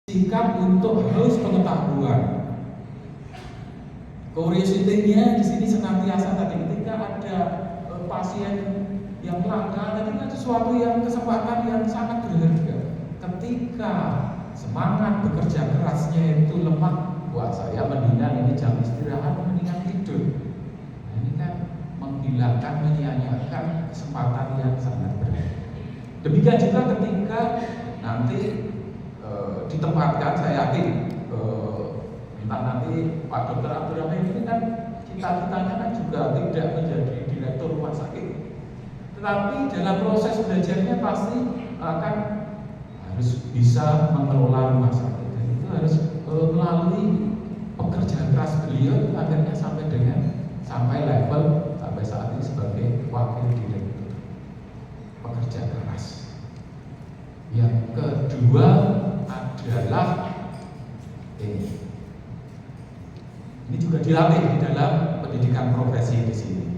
sikap untuk haus pengetahuan. Curiosity-nya di sini senantiasa tadi ketika ada pasien yang langka, tadi kan sesuatu yang kesempatan yang sangat berharga. Ketika semangat bekerja kerasnya itu lemah, buat saya mendingan ini jam istirahat, mendingan tidur. Nah, ini kan menghilangkan, menyia-nyiakan kesempatan yang sangat berharga. Demikian juga ketika nanti ditempatkan, saya yakin entah nanti Pak Dr. Abdurrahman ini kan cita-citanya kan juga tidak menjadi direktur rumah sakit, tetapi dalam proses belajarnya pasti akan harus bisa mengelola rumah sakit, dan itu harus melalui pekerjaan keras beliau akhirnya sampai level sampai saat ini sebagai wakil direktur. Pekerja keras. Yang kedua adalah ini juga dilatih di dalam pendidikan profesi di sini.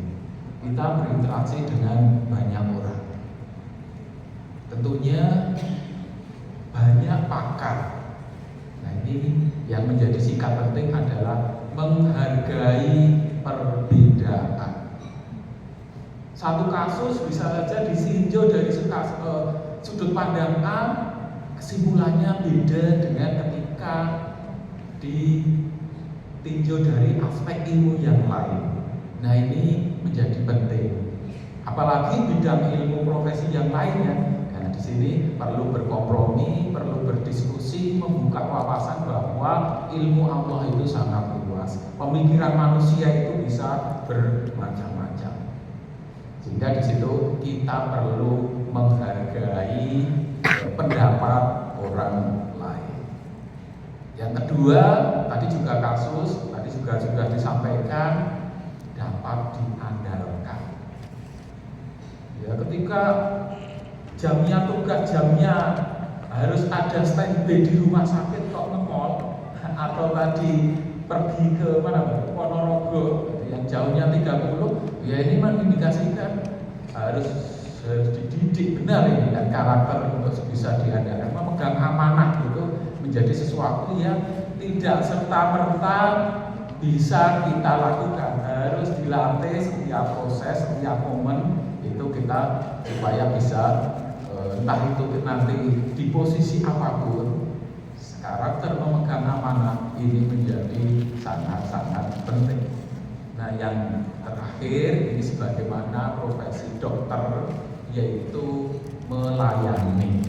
Kita berinteraksi dengan banyak orang. Tentunya banyak pakar. Nah, ini yang menjadi sikap penting adalah menghargai perbedaan. Satu kasus bisa saja disinjau dari sudut pandang A, kesimpulannya beda dengan ketika ditinjau dari aspek ilmu yang lain. Nah, ini menjadi penting. Apalagi bidang ilmu profesi yang lainnya. Nah, di sini perlu berkompromi, perlu berdiskusi, membuka wawasan bahwa ilmu Allah itu sangat luas. Pemikiran manusia itu bisa bermacam-macam. Sehingga di situ kita perlu menghargai pendapat orang lain. Yang kedua, tadi juga kasus, tadi juga sudah disampaikan, dapat diandalkan. Ya, ketika tugas jamnya harus ada standby di rumah sakit kok nge-mall, atau tadi pergi ke Ponorogo yang jauhnya 30, ya ini mengindikasikan harus dididik benar ini kan, karakter untuk bisa diandalkan, memegang amanah itu menjadi sesuatu yang tidak serta-merta bisa kita lakukan, harus dilatih setiap proses, setiap momen itu kita supaya bisa entah itu nanti di posisi apapun, karakter memegang amanah ini menjadi sangat-sangat penting. Nah, yang terakhir ini sebagaimana profesi dokter, yaitu melayani.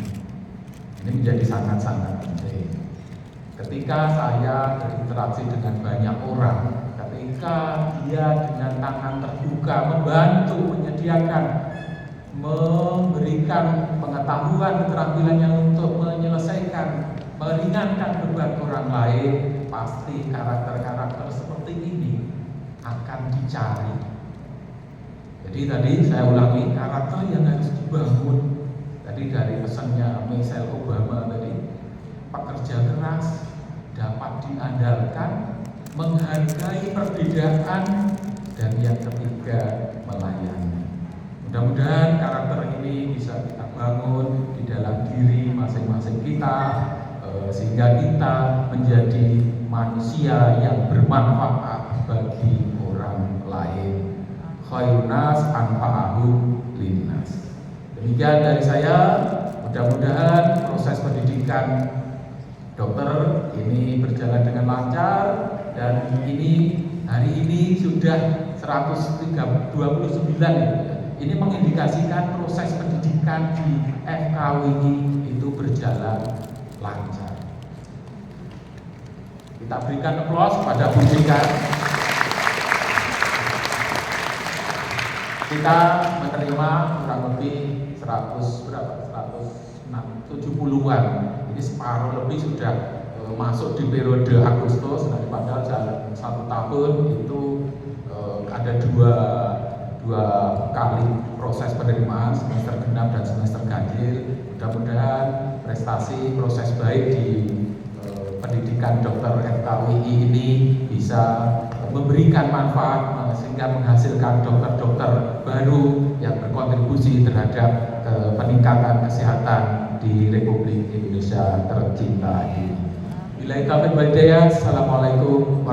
Ini menjadi sangat-sangat penting. Ketika saya berinteraksi dengan banyak orang, ketika dia dengan tangan terbuka membantu, menyediakan, memberikan pengetahuan, keterampilannya untuk menyelesaikan, meringankan beban orang lain, pasti karakter-karakter seperti ini akan dicari. Jadi tadi saya ulangi, karakter yang harus dibangun. Tadi dari pesannya Michelle Obama tadi, pekerja keras, dapat diandalkan, menghargai perbedaan, dan yang ketiga melayani. Mudah-mudahan karakter ini bisa kita bangun di dalam diri masing-masing kita, sehingga kita menjadi manusia yang bermanfaat bagi orang lain. Khairun nas anfa'ahum linnas. Demikian dari saya. Mudah-mudahan proses pendidikan dokter ini berjalan dengan lancar, dan ini hari ini sudah 129 ya. Ini mengindikasikan proses pendidikan di FKWI itu berjalan lancar. Kita berikan aplaus pada Bu Jika. Kita menerima kurang lebih 170-an. Ini separuh lebih sudah masuk di periode Agustus. Nah, padahal jalan 1 tahun itu ada dua kali proses penerimaan, semester genap dan semester ganjil. Mudah-mudahan prestasi proses baik di pendidikan dokter FKWI ini bisa memberikan manfaat sehingga menghasilkan dokter-dokter baru yang berkontribusi terhadap peningkatan kesehatan di Republik Indonesia tercinta ini. Billahi taufiq wal hidayah. Assalamualaikum warahmatullahi wabarakatuh.